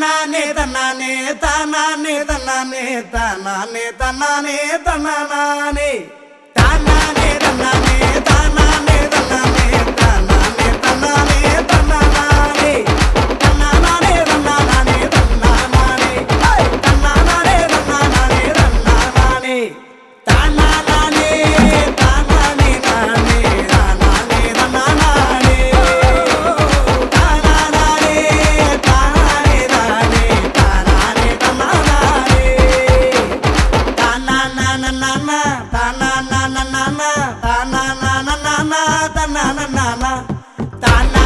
தானானே தன்னானே தானானே தன்னானே தானானே தன்னானே தன்னானே தானானே தன்னானே தானானே தன்னானே தானானே தன்னானே தன்னானே தன்னானே தன்னானே தன்னானே தன்னானே தன்னானே தன்னானே தானானே தானானே நானே தானானே தன்னானே தானானே தானானே நானே தானானே தன்னானே தானானே தானானே தானானே தானானே